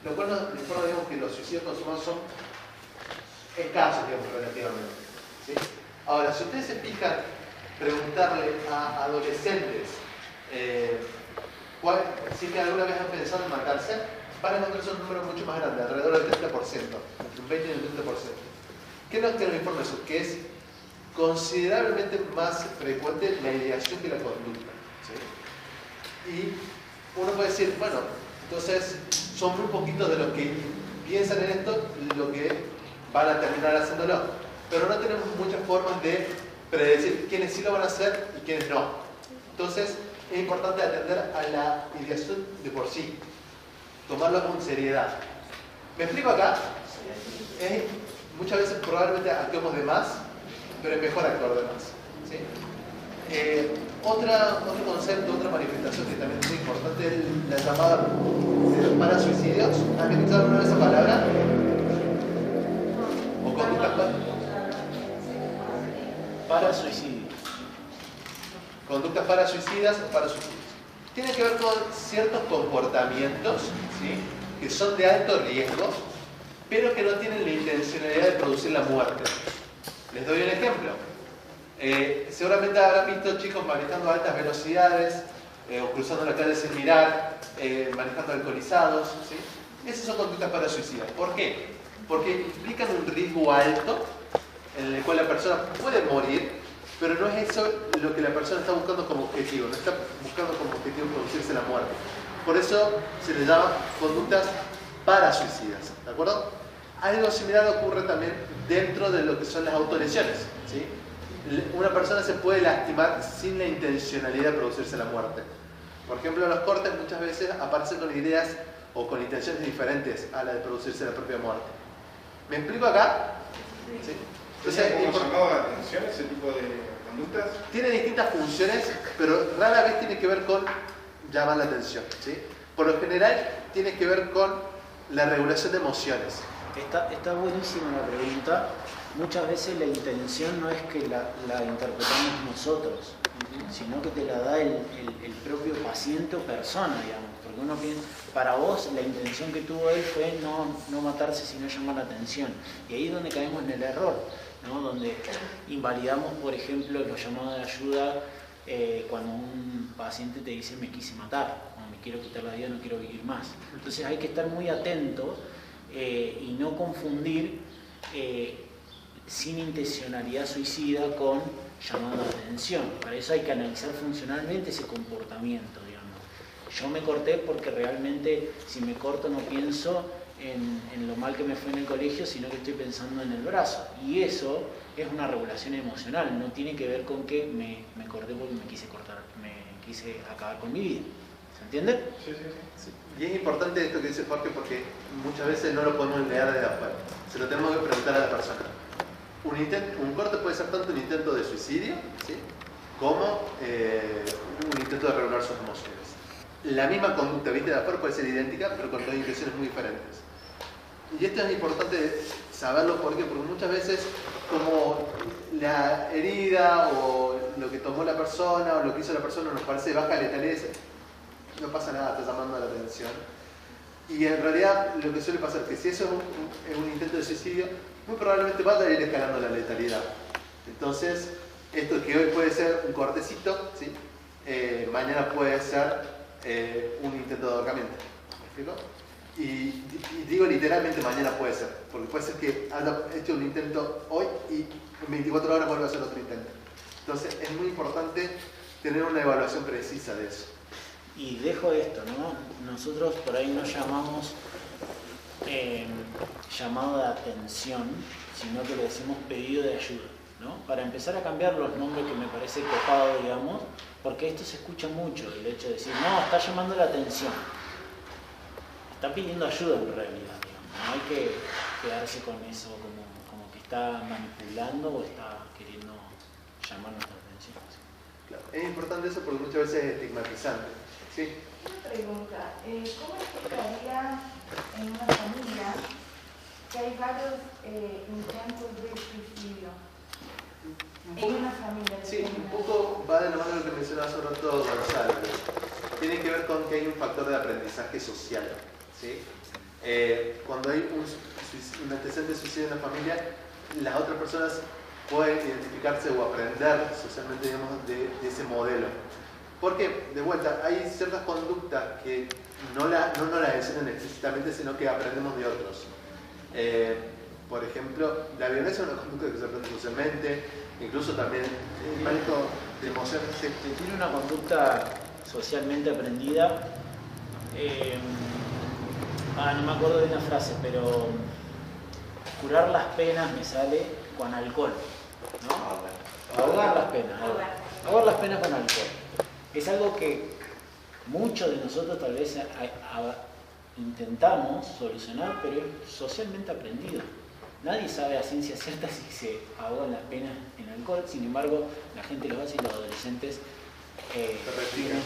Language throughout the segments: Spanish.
lo cual nos informa, digamos, que los suicidios consumados son escasos, digamos, relativamente, ¿sí? Ahora, si ustedes se fijan, preguntarle a adolescentes si que alguna vez han pensado en matarse, van a encontrarse un número mucho más grande, alrededor del 30%, entre un 20 y un 30%. ¿Qué nos informa eso? Que es considerablemente más frecuente la ideación que la conducta, ¿sí? Y uno puede decir, bueno, entonces son muy poquitos de los que piensan en esto lo que van a terminar haciéndolo, pero no tenemos muchas formas de predecir quiénes sí lo van a hacer y quiénes no. Entonces es importante atender a la ideación de por sí, tomarlo con seriedad. ¿Me explico acá? Muchas veces probablemente actuemos de más, pero es mejor actuar de más, ¿sí? Otro concepto, otra manifestación que también es muy importante es la llamada parasuicidios. ¿Han escuchado alguna vez esa palabra? ¿O conductas parasuicidios? Conductas parasuicidas o parasuicidios. Tiene que ver con ciertos comportamientos, ¿sí?, que son de alto riesgo, pero que no tienen la intencionalidad de producir la muerte. Les doy un ejemplo. Seguramente habrán visto chicos manejando a altas velocidades o cruzando la calle sin mirar, manejando alcoholizados, ¿sí? Esas son conductas parasuicidas. ¿Por qué? Porque implican un riesgo alto en el cual la persona puede morir, pero no es eso lo que la persona está buscando como objetivo, no está buscando como objetivo producirse la muerte. Por eso se les llama conductas parasuicidas, ¿de acuerdo? Algo similar ocurre también dentro de lo que son las autolesiones, ¿sí? Una persona se puede lastimar sin la intencionalidad de producirse la muerte. Por ejemplo, los cortes muchas veces aparecen con ideas o con intenciones diferentes a la de producirse la propia muerte. ¿Me explico acá? ¿Sí? Entonces, ¿cómo llamado la atención ese tipo de conductas? Tiene distintas funciones, pero rara vez tiene que ver con llamar la atención, ¿sí? Por lo general tiene que ver con la regulación de emociones. Está buenísima la pregunta. Muchas veces la intención no es que la interpretamos nosotros, sino que te la da el propio paciente o persona, digamos. Porque uno piensa, para vos la intención que tuvo él fue no matarse sino llamar la atención. Y ahí es donde caemos en el error, ¿no? Donde invalidamos, por ejemplo, los llamados de ayuda cuando un paciente te dice me quise matar, o me quiero quitar la vida, no quiero vivir más. Entonces hay que estar muy atento y no confundir sin intencionalidad suicida con llamando la atención. Para eso hay que analizar funcionalmente ese comportamiento, digamos. Yo me corté porque realmente si me corto no pienso en lo mal que me fue en el colegio, sino que estoy pensando en el brazo. Y eso es una regulación emocional, no tiene que ver con que me corté porque me quise acabar con mi vida. ¿Se entiende? Sí. Y es importante esto que dice Jorge porque muchas veces no lo podemos leer desde afuera. Se lo tenemos que preguntar a la persona. Un corte puede ser tanto un intento de suicidio, ¿sí?, como un intento de regular sus emociones. La misma conducta vista de afuera puede ser idéntica, pero con dos intenciones muy diferentes. Y esto es importante saberlo porque muchas veces como la herida o lo que tomó la persona o lo que hizo la persona nos parece de baja letalidad, no pasa nada, está llamando la atención. Y en realidad lo que suele pasar es que si eso es un intento de suicidio, muy probablemente va a ir escalando la letalidad. Entonces, esto que hoy puede ser un cortecito, ¿sí?, mañana puede ser un intento de ahorcamiento. ¿Me explico? Y digo literalmente mañana puede ser, porque puede ser que haya hecho un intento hoy y en 24 horas vuelva a hacer otro intento. Entonces, es muy importante tener una evaluación precisa de eso. Y dejo esto, ¿no? Nosotros por ahí no llamamos llamado de atención, sino que le decimos pedido de ayuda, ¿no? Para empezar a cambiar los nombres que me parece copado, digamos, porque esto se escucha mucho, el hecho de decir, no, está llamando la atención. Está pidiendo ayuda en realidad, digamos. No hay que quedarse con eso como que está manipulando o está queriendo llamar nuestra atención. Claro. Es importante eso porque muchas veces es estigmatizante. ¿Sí? Una pregunta, ¿cómo explicaría en una familia que hay varios intentos de suicidio? En una familia. Sí, un poco va de la mano de lo que mencionaba hace un rato Gonzalo. Tiene que ver con que hay un factor de aprendizaje social, ¿sí? Cuando hay un antecedente de suicidio en la familia, las otras personas pueden identificarse o aprender socialmente, digamos, de ese modelo. Porque, de vuelta, hay ciertas conductas que no nos las enseñan explícitamente, sino que aprendemos de otros. Por ejemplo, la violencia es una conducta que se aprende socialmente, incluso también el manejo de emociones. Se tiene una conducta socialmente aprendida. No me acuerdo de una frase, pero curar las penas me sale con alcohol, ¿no? Ahogar las penas. Ahogar las penas con alcohol. Es algo que muchos de nosotros tal vez intentamos solucionar, pero es socialmente aprendido. Nadie sabe a ciencia cierta si se ahogan las penas en alcohol, sin embargo, la gente lo hace y los adolescentes tienen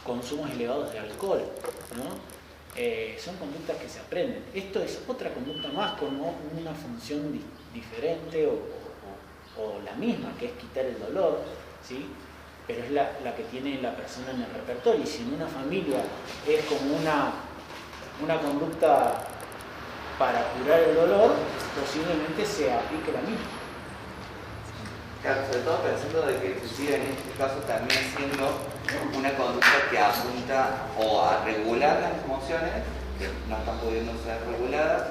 consumos elevados de alcohol, ¿no? Son conductas que se aprenden. Esto es otra conducta más con una función diferente o la misma, que es quitar el dolor, ¿sí? Pero es la que tiene la persona en el repertorio. Y si en una familia es como una conducta para curar el dolor, posiblemente se aplique la misma. Claro, sobre todo pensando de que el suicidio en este caso también siendo una conducta que apunta o a regular las emociones que no están pudiendo ser reguladas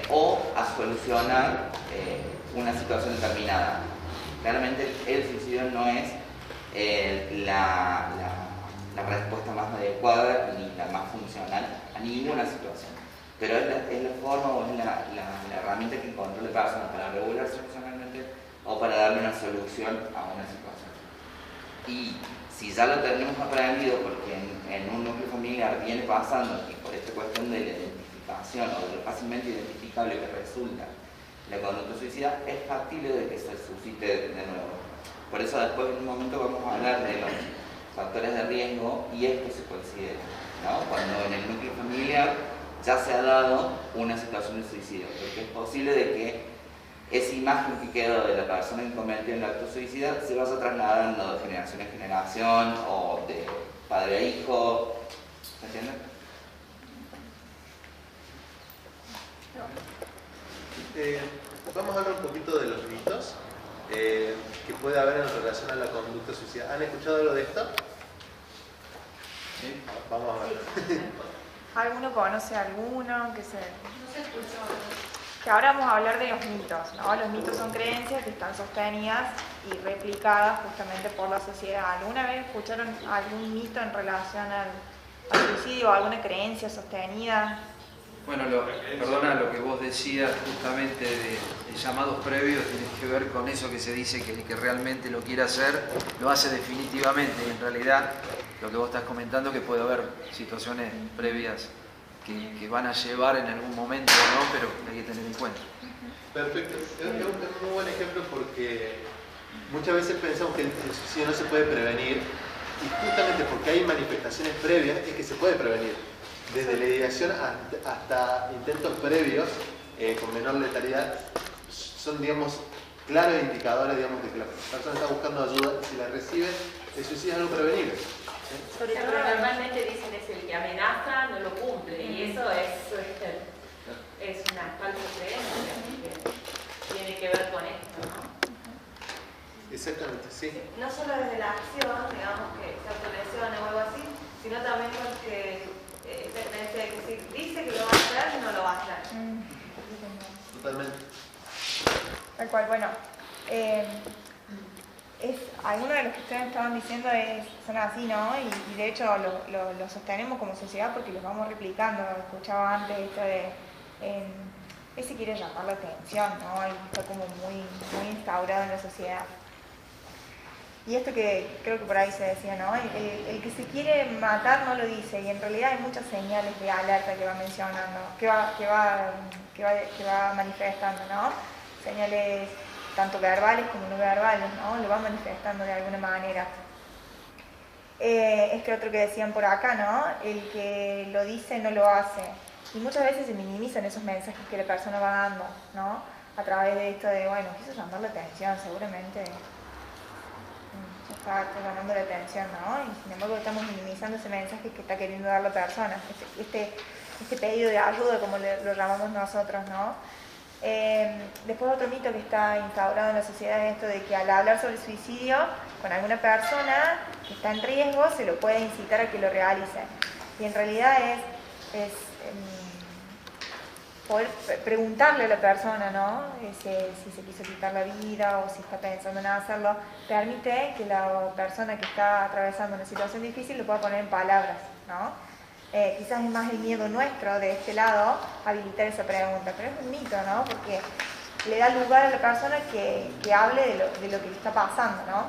o a solucionar una situación determinada. Claramente el suicidio no es la respuesta más adecuada ni la más funcional a ninguna situación, pero es la forma o es la herramienta que encontró la persona para regularse emocionalmente o para darle una solución a una situación. Y si ya lo tenemos aprendido, porque en un núcleo familiar viene pasando que por esta cuestión de la identificación o de lo fácilmente identificable que resulta la conducta suicida, es factible de que se suscite de nuevo. Por eso después en un momento vamos a hablar de los factores de riesgo y esto se considera, ¿no? Cuando en el núcleo familiar ya se ha dado una situación de suicidio, porque es posible de que esa imagen que quedó de la persona que cometió el acto suicida se vaya trasladando de generación en generación o de padre a hijo, ¿se entiende? Vamos a hablar un poquito de los mitos que puede haber en relación a la conducta suicida. ¿Han escuchado algo de esto? ¿Sí? Vamos a ver. ¿Alguno conoce alguno que se...? No se escuchó. Que ahora vamos a hablar de los mitos, ¿no? Los mitos son creencias que están sostenidas y replicadas justamente por la sociedad. ¿Alguna vez escucharon algún mito en relación al suicidio o alguna creencia sostenida? Bueno, perdona, lo que vos decías justamente de llamados previos tiene que ver con eso que se dice que el que realmente lo quiere hacer, lo hace definitivamente. Y en realidad, lo que vos estás comentando, que puede haber situaciones previas que van a llevar en algún momento, ¿no? Pero hay que tener en cuenta. Perfecto. Es un muy buen ejemplo porque muchas veces pensamos que el suicidio no se puede prevenir y justamente porque hay manifestaciones previas es que se puede prevenir. Desde la ideación hasta intentos previos con menor letalidad son, digamos, claros indicadores, digamos, de que la persona está buscando ayuda. Si la recibe, el suicidio es algo prevenible. Sobre todo normalmente dicen es el que amenaza, no lo cumple, y eso es una falsa creencia que tiene que ver con esto, ¿no? Exactamente, sí. No solo desde la acción, digamos, que se autolesiona o algo así, sino también porque esta creencia de que si dice que lo va a hacer, no lo va a hacer. Totalmente. Tal cual, bueno. Algunos de los que ustedes estaban diciendo son así, ¿no? Y de hecho lo sostenemos como sociedad porque los vamos replicando. Escuchaba antes esto de ese quiere llamar la atención, ¿no? Y está como muy instaurado en la sociedad. Y esto que creo que por ahí se decía, ¿no? El que se quiere matar no lo dice, y en realidad hay muchas señales de alerta que va mencionando, que va manifestando, ¿no? Señales tanto verbales como no verbales, ¿no? Lo va manifestando de alguna manera. Este otro que decían por acá, ¿no? El que lo dice no lo hace. Y muchas veces se minimizan esos mensajes que la persona va dando, ¿no? A través de esto de, bueno, quiso llamar la atención, seguramente está llamando la atención, ¿no? Y sin embargo estamos minimizando ese mensaje que está queriendo dar la persona. este pedido de ayuda, como lo llamamos nosotros, ¿no? Después otro mito que está instaurado en la sociedad es esto de que al hablar sobre el suicidio con alguna persona que está en riesgo se lo puede incitar a que lo realice. Y en realidad es poder preguntarle a la persona, ¿no? Si se quiso quitar la vida o si está pensando en hacerlo, permite que la persona que está atravesando una situación difícil lo pueda poner en palabras, ¿no? Quizás es más el miedo nuestro de este lado habilitar esa pregunta, pero es un mito, ¿no? Porque le da lugar a la persona que hable de lo que le está pasando, ¿no?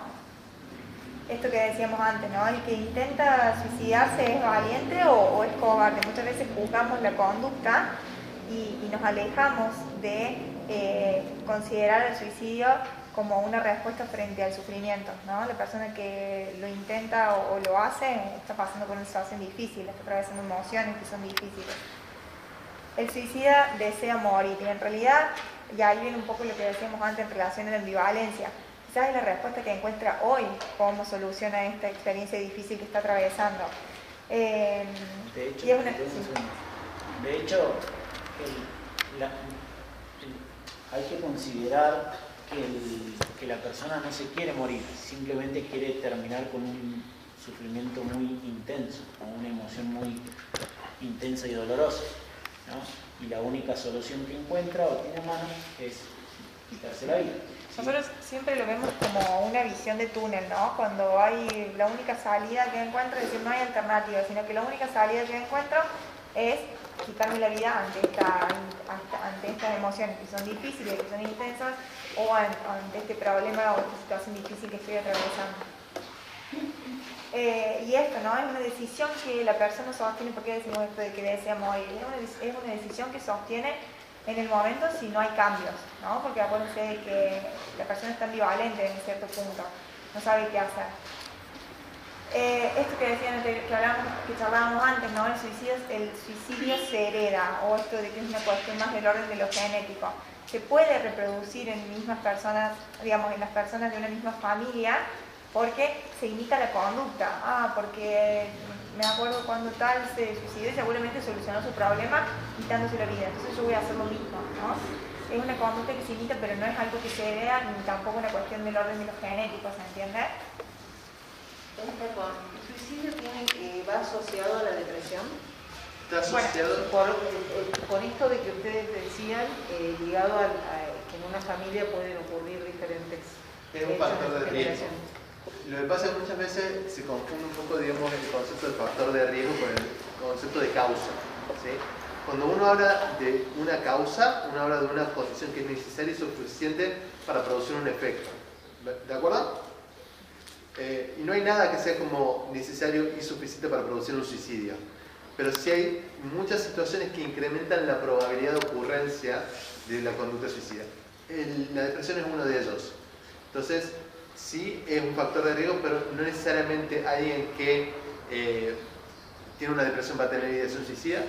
Esto que decíamos antes, ¿no? El que intenta suicidarse es valiente o es cobarde. Muchas veces juzgamos la conducta y nos alejamos de considerar el suicidio como una respuesta frente al sufrimiento, ¿no? La persona que lo intenta o lo hace está pasando por una situación difícil, está atravesando emociones que son difíciles. El suicida desea morir y en realidad, y ahí viene un poco lo que decíamos antes en relación a la ambivalencia, quizás es la respuesta que encuentra hoy cómo soluciona esta experiencia difícil que está atravesando. De hecho, hay que considerar que la persona no se quiere morir, simplemente quiere terminar con un sufrimiento muy intenso, con una emoción muy intensa y dolorosa, ¿no? Y la única solución que encuentra o tiene a mano es quitarse la vida. ¿Sí? Nosotros siempre lo vemos como una visión de túnel, ¿no? Cuando hay la única salida que encuentro, es decir, no hay alternativa, sino que la única salida que encuentro es quitarme la vida ante estas emociones que son difíciles, que son intensas, o ante este problema o esta situación difícil que estoy atravesando. Y esto, ¿no? Es una decisión que la persona sostiene. ¿Por qué decimos esto de que desea morir? Es una decisión que sostiene en el momento si no hay cambios, ¿no? Porque acuérdense de que la persona está ambivalente en cierto punto, no sabe qué hacer. Esto que decían, que charlábamos antes, ¿no? El suicidio se hereda, o esto de que es una cuestión más del orden de lo genético. Se puede reproducir en mismas personas, digamos, en las personas de una misma familia, porque se imita la conducta. Porque me acuerdo cuando tal se suicidó y seguramente solucionó su problema quitándose la vida, entonces yo voy a hacer lo mismo, ¿no? Es una conducta que se imita, pero no es algo que se hereda, ni tampoco una cuestión del orden de los genéticos, ¿se entiende? ¿El suicidio va asociado a la depresión? ¿Está asociado? Bueno, con esto de que ustedes decían, ligado a que en una familia pueden ocurrir diferentes es un factor de riesgo. Lo que pasa es que muchas veces se confunde un poco, digamos, el concepto de factor de riesgo con el concepto de causa, ¿sí? Cuando uno habla de una causa, uno habla de una condición que es necesaria y suficiente para producir un efecto. ¿De acuerdo? Y no hay nada que sea como necesario y suficiente para producir un suicidio. Pero sí hay muchas situaciones que incrementan la probabilidad de ocurrencia de la conducta suicida. La depresión es uno de ellos. Entonces, sí es un factor de riesgo, pero no necesariamente alguien que tiene una depresión va a tener ideación suicida,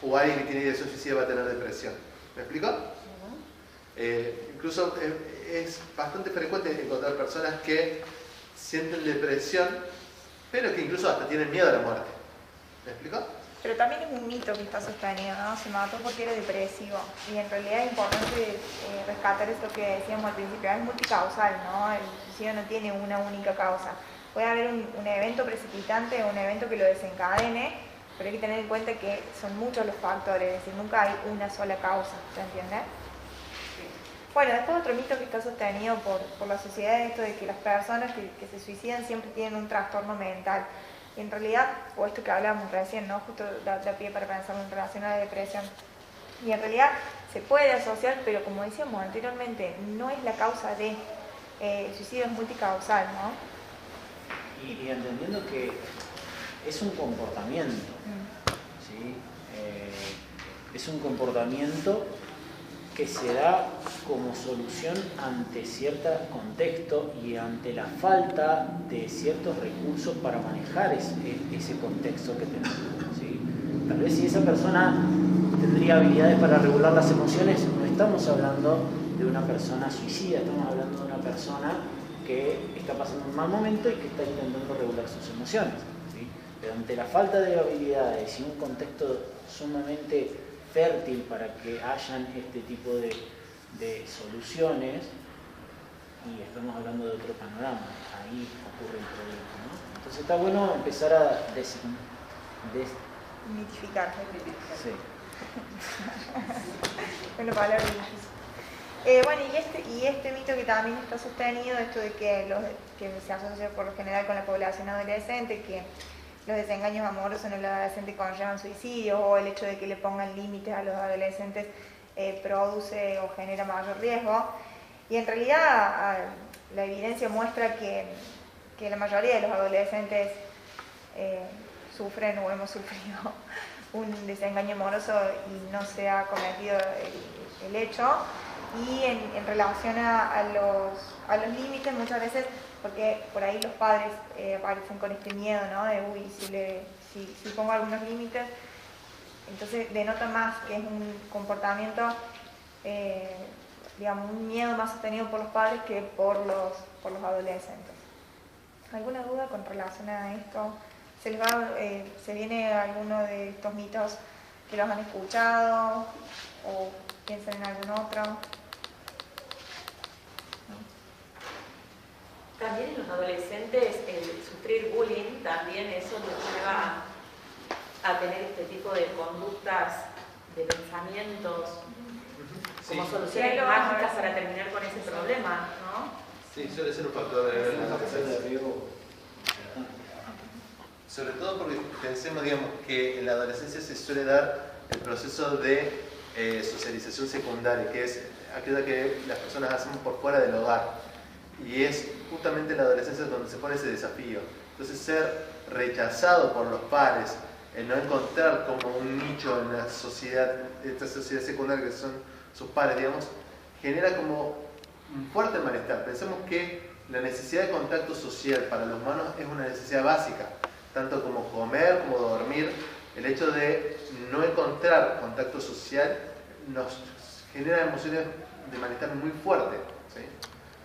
o alguien que tiene ideación suicida va a tener depresión. ¿Me explico? Incluso es bastante frecuente encontrar personas que sienten depresión, pero que incluso hasta tienen miedo a la muerte. ¿Me explico? Pero también es un mito que está sostenido, ¿no? Se mató porque era depresivo. Y en realidad es importante rescatar esto que decíamos al principio, es multicausal, ¿no? El suicidio no tiene una única causa. Puede haber un evento precipitante, un evento que lo desencadene, pero hay que tener en cuenta que son muchos los factores, es decir, nunca hay una sola causa, ¿se entiende? Bueno, después otro mito que está sostenido por la sociedad es esto de que las personas que se suicidan siempre tienen un trastorno mental. Y en realidad, o esto que hablábamos recién, ¿no? Justo da pie para pensar en relación a la depresión. Y en realidad se puede asociar, pero como decíamos anteriormente, no es la causa de el suicidio, es multicausal, ¿no? Y entendiendo que es un comportamiento, ¿sí? Es un comportamiento que se da como solución ante cierto contexto y ante la falta de ciertos recursos para manejar ese contexto que tenemos, ¿sí? Tal vez si esa persona tendría habilidades para regular las emociones, no estamos hablando de una persona suicida, estamos hablando de una persona que está pasando un mal momento y que está intentando regular sus emociones, ¿sí? Pero ante la falta de habilidades y un contexto sumamente fértil para que hayan este tipo de soluciones, y estamos hablando de otro panorama, ahí ocurre el problema, ¿no? Entonces está bueno empezar a Mitificar. sí. Bueno, palabra difícil. Bueno, y este mito que también está sostenido, esto de que se asocia por lo general con la población adolescente, que los desengaños amorosos en el adolescente conllevan suicidio, o el hecho de que le pongan límites a los adolescentes produce o genera mayor riesgo. Y en realidad la evidencia muestra que la mayoría de los adolescentes sufren o hemos sufrido un desengaño amoroso y no se ha cometido el hecho. Y en relación a los límites, muchas veces, porque por ahí los padres aparecen con este miedo, ¿no? De, uy, si pongo algunos límites, entonces denota más que es un comportamiento, digamos, un miedo más sostenido por los padres que por los adolescentes. ¿Alguna duda con relación a esto? ¿Se viene alguno de estos mitos que los han escuchado o piensan en algún otro? También en los adolescentes el sufrir bullying, también eso los lleva a tener este tipo de conductas, de pensamientos, como soluciones mágicas para terminar con ese problema, ¿no? Sí, suele ser un factor de riesgo. Sobre todo porque pensemos, digamos, que en la adolescencia se suele dar el proceso de socialización secundaria, que es aquella que las personas hacen por fuera del hogar. Y es justamente en la adolescencia donde se pone ese desafío. Entonces, ser rechazado por los pares, el no encontrar como un nicho en la sociedad, esta sociedad secundaria que son sus pares, digamos, genera como un fuerte malestar. Pensemos que la necesidad de contacto social para los humanos es una necesidad básica, tanto como comer, como dormir. El hecho de no encontrar contacto social nos genera emociones de malestar muy fuertes, ¿sí?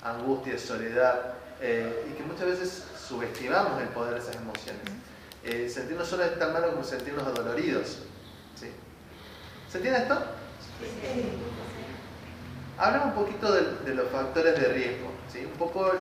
Angustia, soledad, y que muchas veces subestimamos el poder de esas emociones. Sentirnos solos es tan malo como sentirnos adoloridos, ¿sí? ¿Se entiende esto? Sí. Hablamos un poquito de los factores de riesgo, ¿sí? Un poco